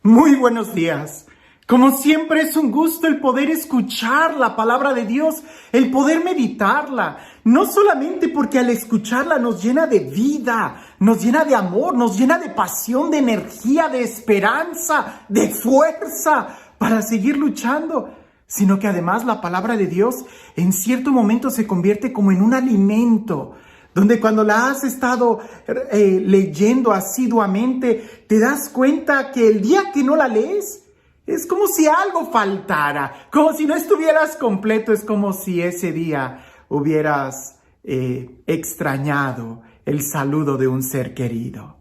Muy buenos días. Como siempre es un gusto el poder escuchar la palabra de Dios, el poder meditarla, no solamente porque al escucharla nos llena de vida, nos llena de amor, nos llena de pasión, de energía, de esperanza, de fuerza para seguir luchando, sino que además la palabra de Dios en cierto momento se convierte como en un alimento, donde cuando la has estado leyendo asiduamente, te das cuenta que el día que no la lees, es como si algo faltara, como si no estuvieras completo, es como si ese día hubieras extrañado el saludo de un ser querido.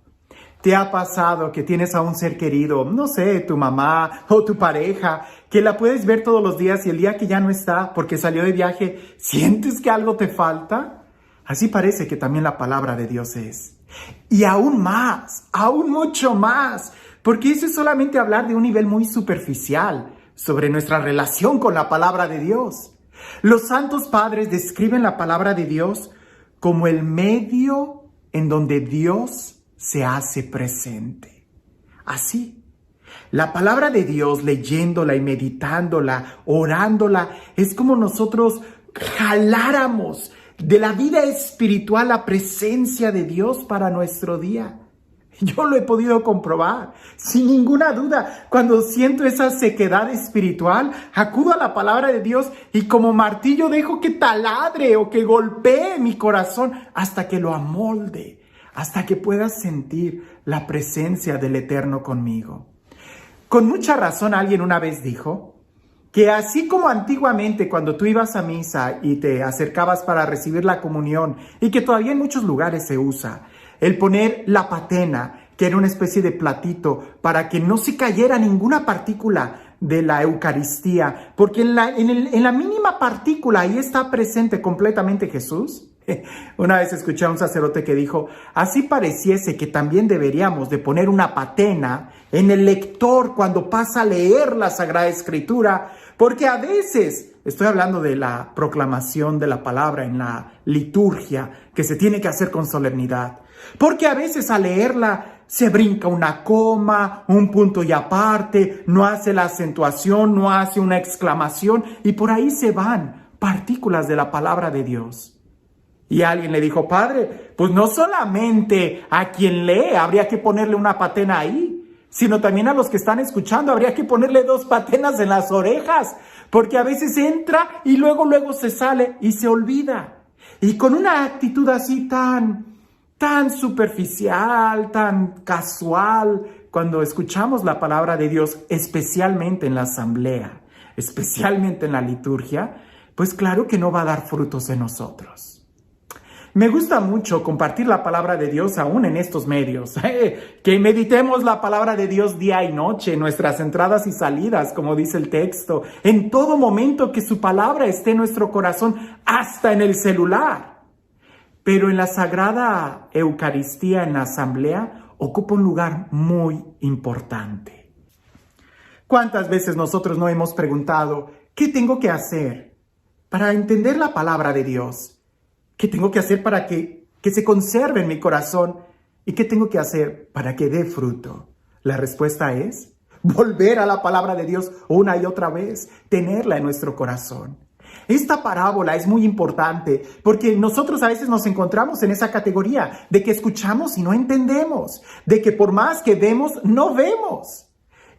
¿Te ha pasado que tienes a un ser querido, no sé, tu mamá o tu pareja, que la puedes ver todos los días y el día que ya no está porque salió de viaje, sientes que algo te falta? Así parece que también la palabra de Dios es. Y aún más, aún mucho más, porque eso es solamente hablar de un nivel muy superficial sobre nuestra relación con la palabra de Dios. Los santos padres describen la palabra de Dios como el medio en donde Dios se hace presente. Así, la palabra de Dios, leyéndola y meditándola, orándola, es como nosotros jaláramos de la vida espiritual la presencia de Dios para nuestro día. Yo lo he podido comprobar, sin ninguna duda. Cuando siento esa sequedad espiritual, acudo a la palabra de Dios y como martillo dejo que taladre o que golpee mi corazón hasta que lo amolde, hasta que pueda sentir la presencia del Eterno conmigo. Con mucha razón alguien una vez dijo que así como antiguamente cuando tú ibas a misa y te acercabas para recibir la comunión, y que todavía en muchos lugares se usa, el poner la patena, que era una especie de platito, para que no se cayera ninguna partícula de la Eucaristía, porque en la mínima partícula ahí está presente completamente Jesús. Una vez escuché a un sacerdote que dijo, así pareciese que también deberíamos de poner una patena en el lector cuando pasa a leer la Sagrada Escritura, porque a veces, estoy hablando de la proclamación de la palabra en la liturgia, que se tiene que hacer con solemnidad, porque a veces al leerla se brinca una coma, un punto y aparte, no hace la acentuación, no hace una exclamación, y por ahí se van partículas de la palabra de Dios. Y alguien le dijo, padre, pues no solamente a quien lee habría que ponerle una patena ahí, sino también a los que están escuchando habría que ponerle 2 patenas en las orejas, porque a veces entra y luego se sale y se olvida. Y con una actitud así tan superficial, tan casual, cuando escuchamos la palabra de Dios, especialmente en la asamblea, especialmente en la liturgia, pues claro que no va a dar frutos en nosotros. Me gusta mucho compartir la palabra de Dios aún en estos medios, que meditemos la palabra de Dios día y noche, en nuestras entradas y salidas, como dice el texto, en todo momento que su palabra esté en nuestro corazón, hasta en el celular. Pero en la Sagrada Eucaristía, en la asamblea, ocupa un lugar muy importante. ¿Cuántas veces nosotros no hemos preguntado, ¿qué tengo que hacer para entender la palabra de Dios? ¿Qué tengo que hacer para que se conserve en mi corazón? ¿Y qué tengo que hacer para que dé fruto? La respuesta es volver a la palabra de Dios una y otra vez, tenerla en nuestro corazón. Esta parábola es muy importante porque nosotros a veces nos encontramos en esa categoría de que escuchamos y no entendemos, de que por más que vemos, no vemos.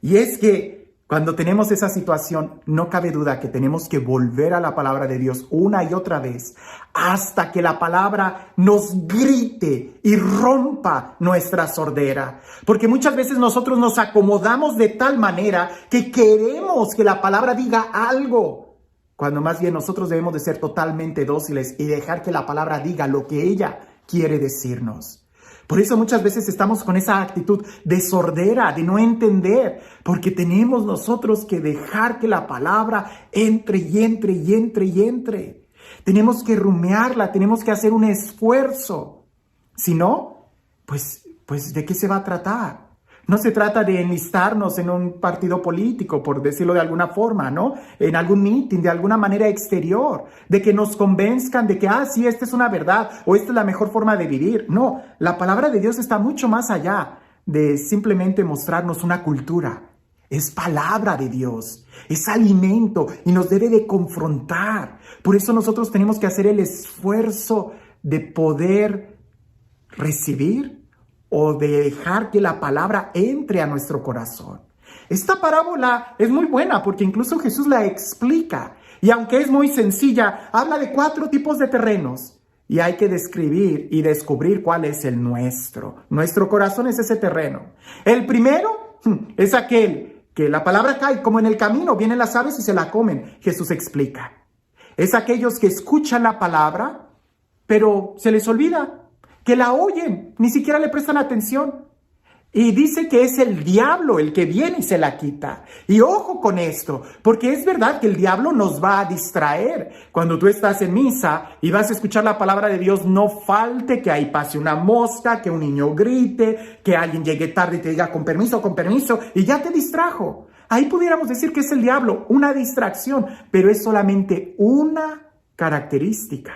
Y es que cuando tenemos esa situación, no cabe duda que tenemos que volver a la palabra de Dios una y otra vez hasta que la palabra nos grite y rompa nuestra sordera. Porque muchas veces nosotros nos acomodamos de tal manera que queremos que la palabra diga algo, cuando más bien nosotros debemos de ser totalmente dóciles y dejar que la palabra diga lo que ella quiere decirnos. Por eso muchas veces estamos con esa actitud de sordera, de no entender, porque tenemos nosotros que dejar que la palabra entre y entre y entre y entre. Tenemos que rumiarla, tenemos que hacer un esfuerzo. Si no, pues ¿de qué se va a tratar? No se trata de enlistarnos en un partido político, por decirlo de alguna forma, ¿no? En algún meeting, de alguna manera exterior, de que nos convenzcan de que, sí, esta es una verdad o esta es la mejor forma de vivir. No, la palabra de Dios está mucho más allá de simplemente mostrarnos una cultura. Es palabra de Dios, es alimento y nos debe de confrontar. Por eso nosotros tenemos que hacer el esfuerzo de poder recibir o de dejar que la palabra entre a nuestro corazón. Esta parábola es muy buena porque incluso Jesús la explica. Y aunque es muy sencilla, habla de 4 tipos de terrenos. Y hay que describir y descubrir cuál es el nuestro. Nuestro corazón es ese terreno. El primero es aquel que la palabra cae como en el camino, vienen las aves y se la comen. Jesús explica. Es aquellos que escuchan la palabra, pero se les olvida, que la oyen, ni siquiera le prestan atención. Y dice que es el diablo el que viene y se la quita. Y ojo con esto, porque es verdad que el diablo nos va a distraer. Cuando tú estás en misa y vas a escuchar la palabra de Dios, no falte que ahí pase una mosca, que un niño grite, que alguien llegue tarde y te diga con permiso, y ya te distrajo. Ahí pudiéramos decir que es el diablo, una distracción, pero es solamente una característica.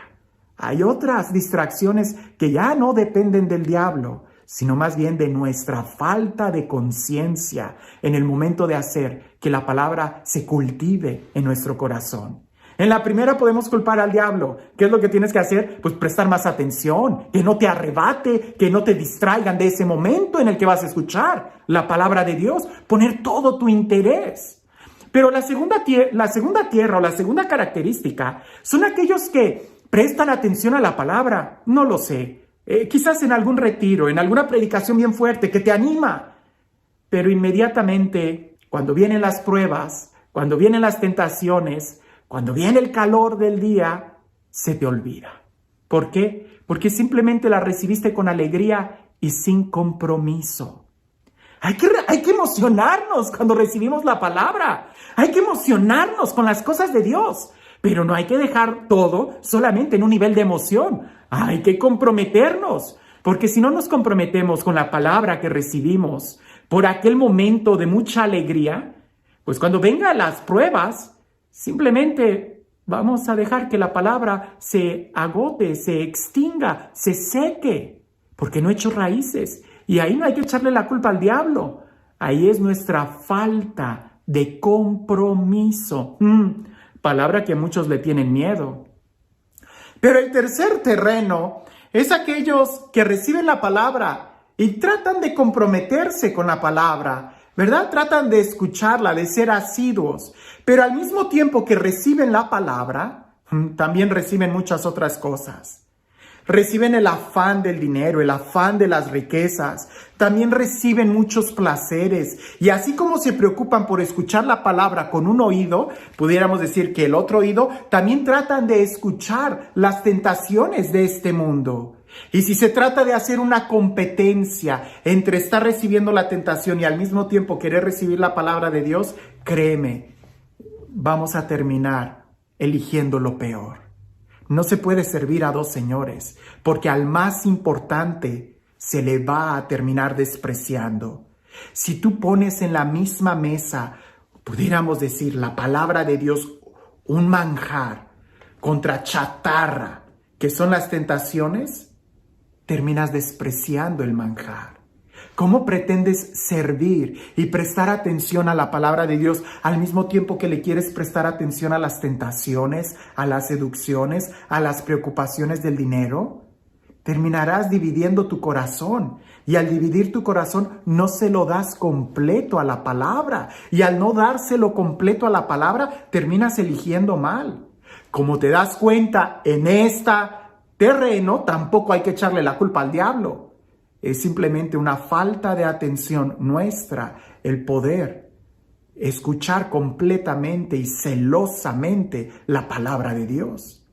Hay otras distracciones que ya no dependen del diablo, sino más bien de nuestra falta de conciencia en el momento de hacer que la palabra se cultive en nuestro corazón. En la primera podemos culpar al diablo. ¿Qué es lo que tienes que hacer? Pues prestar más atención, que no te arrebate, que no te distraigan de ese momento en el que vas a escuchar la palabra de Dios, poner todo tu interés. Pero la segunda tierra o la segunda característica son aquellos que prestan atención a la palabra. No lo sé. Quizás en algún retiro, en alguna predicación bien fuerte que te anima, pero inmediatamente cuando vienen las pruebas, cuando vienen las tentaciones, cuando viene el calor del día, se te olvida. ¿Por qué? Porque simplemente la recibiste con alegría y sin compromiso. Hay que emocionarnos cuando recibimos la palabra. Hay que emocionarnos con las cosas de Dios. Pero no hay que dejar todo solamente en un nivel de emoción. Hay que comprometernos, porque si no nos comprometemos con la palabra que recibimos por aquel momento de mucha alegría, pues cuando vengan las pruebas, simplemente vamos a dejar que la palabra se agote, se extinga, se seque, porque no ha hecho raíces. Y ahí no hay que echarle la culpa al diablo. Ahí es nuestra falta de compromiso. Palabra que a muchos le tienen miedo. Pero el tercer terreno es aquellos que reciben la palabra y tratan de comprometerse con la palabra, ¿verdad? Tratan de escucharla, de ser asiduos, pero al mismo tiempo que reciben la palabra, también reciben muchas otras cosas. Reciben el afán del dinero, el afán de las riquezas. También reciben muchos placeres. Y así como se preocupan por escuchar la palabra con un oído, pudiéramos decir que el otro oído, también tratan de escuchar las tentaciones de este mundo. Y si se trata de hacer una competencia entre estar recibiendo la tentación y al mismo tiempo querer recibir la palabra de Dios, créeme, vamos a terminar eligiendo lo peor. No se puede servir a 2 señores, porque al más importante se le va a terminar despreciando. Si tú pones en la misma mesa, pudiéramos decir, la palabra de Dios, un manjar, contra chatarra, que son las tentaciones, terminas despreciando el manjar. ¿Cómo pretendes servir y prestar atención a la palabra de Dios al mismo tiempo que le quieres prestar atención a las tentaciones, a las seducciones, a las preocupaciones del dinero? Terminarás dividiendo tu corazón y al dividir tu corazón no se lo das completo a la palabra y al no dárselo completo a la palabra terminas eligiendo mal. Como te das cuenta, en este terreno tampoco hay que echarle la culpa al diablo. Es simplemente una falta de atención nuestra el poder escuchar completamente y celosamente la palabra de Dios.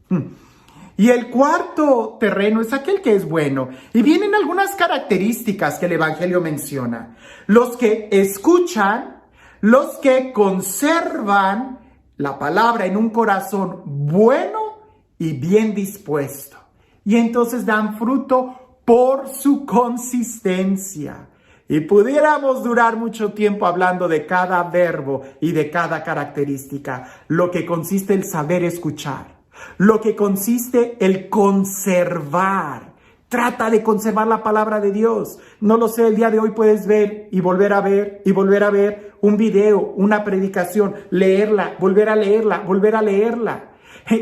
Y el cuarto terreno es aquel que es bueno. Y vienen algunas características que el Evangelio menciona. Los que escuchan, los que conservan la palabra en un corazón bueno y bien dispuesto. Y entonces dan fruto por su consistencia. Y pudiéramos durar mucho tiempo hablando de cada verbo y de cada característica, lo que consiste el saber escuchar, lo que consiste el conservar. Trata de conservar la palabra de Dios. No lo sé, el día de hoy puedes ver y volver a ver y volver a ver un video, una predicación, leerla, volver a leerla, volver a leerla.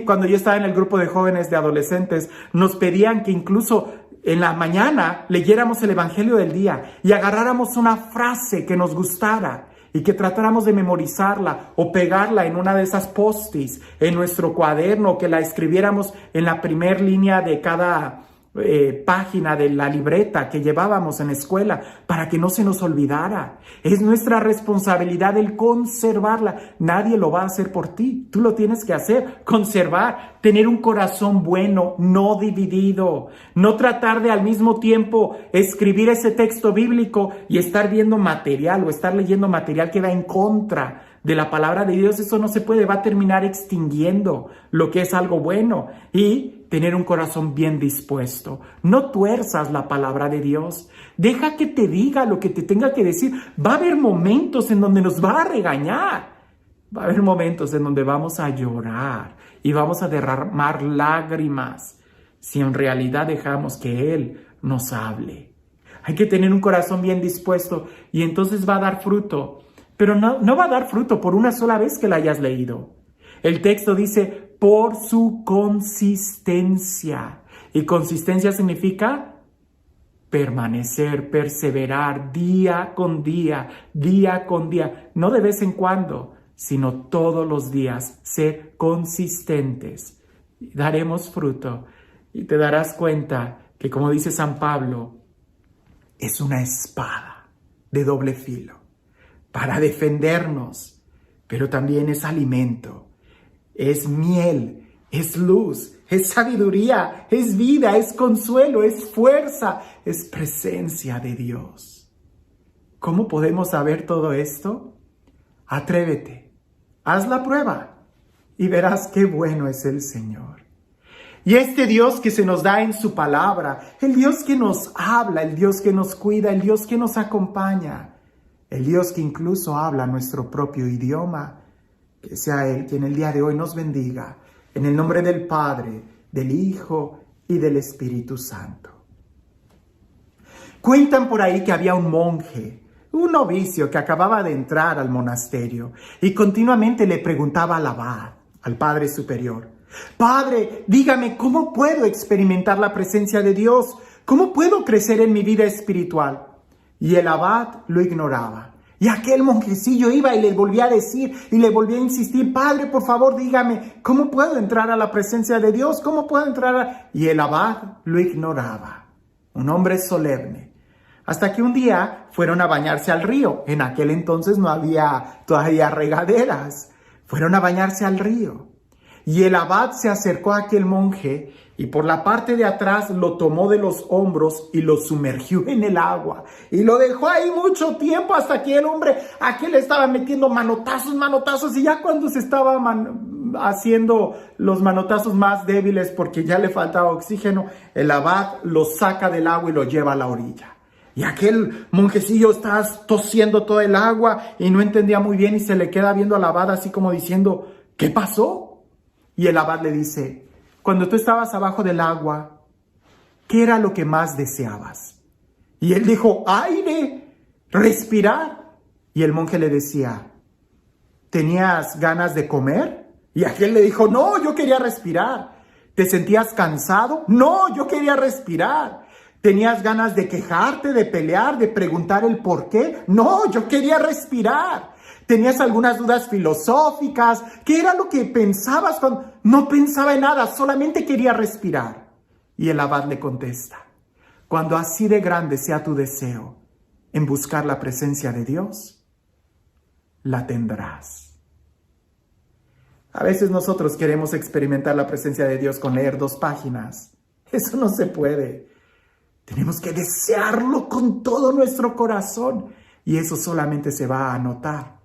Cuando yo estaba en el grupo de jóvenes de adolescentes, nos pedían que incluso en la mañana leyéramos el Evangelio del día y agarráramos una frase que nos gustara y que tratáramos de memorizarla o pegarla en una de esas post-its en nuestro cuaderno, que la escribiéramos en la primer línea de cada página de la libreta que llevábamos en la escuela para que no se nos olvidara. Es nuestra responsabilidad el conservarla. Nadie lo va a hacer por ti. Tú lo tienes que hacer, conservar, tener un corazón bueno, no dividido, no tratar de al mismo tiempo escribir ese texto bíblico y estar viendo material o estar leyendo material que va en contra de la palabra de Dios. Eso no se puede, va a terminar extinguiendo lo que es algo bueno. Y tener un corazón bien dispuesto. No tuerzas la palabra de Dios. Deja que te diga lo que te tenga que decir. Va a haber momentos en donde nos va a regañar. Va a haber momentos en donde vamos a llorar y vamos a derramar lágrimas si en realidad dejamos que Él nos hable. Hay que tener un corazón bien dispuesto y entonces va a dar fruto. Pero no va a dar fruto por una sola vez que la hayas leído. El texto dice, por su consistencia. Y consistencia significa permanecer, perseverar día con día, día con día. No de vez en cuando, sino todos los días. Ser consistentes. Daremos fruto. Y te darás cuenta que, como dice San Pablo, es una espada de doble filo para defendernos, pero también es alimento. Es miel, es luz, es sabiduría, es vida, es consuelo, es fuerza, es presencia de Dios. ¿Cómo podemos saber todo esto? Atrévete, haz la prueba y verás qué bueno es el Señor. Y este Dios que se nos da en su palabra, el Dios que nos habla, el Dios que nos cuida, el Dios que nos acompaña, el Dios que incluso habla nuestro propio idioma, que sea Él quien el día de hoy nos bendiga, en el nombre del Padre, del Hijo y del Espíritu Santo. Cuentan por ahí que había un monje, un novicio que acababa de entrar al monasterio y continuamente le preguntaba al abad, al Padre Superior: Padre, dígame, ¿cómo puedo experimentar la presencia de Dios? ¿Cómo puedo crecer en mi vida espiritual? Y el abad lo ignoraba. Y aquel monjecillo iba y le volvía a decir y le volvía a insistir: Padre, por favor, dígame, ¿cómo puedo entrar a la presencia de Dios? ¿Cómo puedo entrar Y el abad lo ignoraba. Un hombre solemne. Hasta que un día fueron a bañarse al río. En aquel entonces no había todavía regaderas. Fueron a bañarse al río. Y el abad se acercó a aquel monje y por la parte de atrás lo tomó de los hombros y lo sumergió en el agua. Y lo dejó ahí mucho tiempo hasta que el hombre, aquel estaba metiendo manotazos. Y ya cuando se estaba haciendo los manotazos más débiles porque ya le faltaba oxígeno, el abad lo saca del agua y lo lleva a la orilla. Y aquel monjecillo está tosiendo todo el agua y no entendía muy bien y se le queda viendo al abad así como diciendo: ¿qué pasó? Y el abad le dice: cuando tú estabas abajo del agua, ¿qué era lo que más deseabas? Y él dijo: aire, respirar. Y el monje le decía: ¿tenías ganas de comer? Y aquel le dijo: no, yo quería respirar. ¿Te sentías cansado? No, yo quería respirar. ¿Tenías ganas de quejarte, de pelear, de preguntar el por qué? No, yo quería respirar. ¿Tenías algunas dudas filosóficas? ¿Qué era lo que pensabas cuando...? No pensaba en nada, solamente quería respirar. Y el abad le contesta: cuando así de grande sea tu deseo en buscar la presencia de Dios, la tendrás. A veces nosotros queremos experimentar la presencia de Dios con leer 2 páginas. Eso no se puede. Tenemos que desearlo con todo nuestro corazón. Y eso solamente se va a notar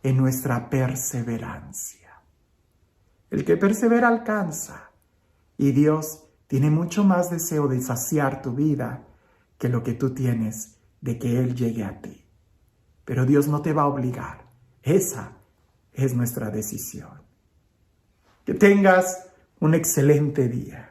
en nuestra perseverancia. El que persevera alcanza. Y Dios tiene mucho más deseo de saciar tu vida que lo que tú tienes de que Él llegue a ti. Pero Dios no te va a obligar. Esa es nuestra decisión. Que tengas un excelente día.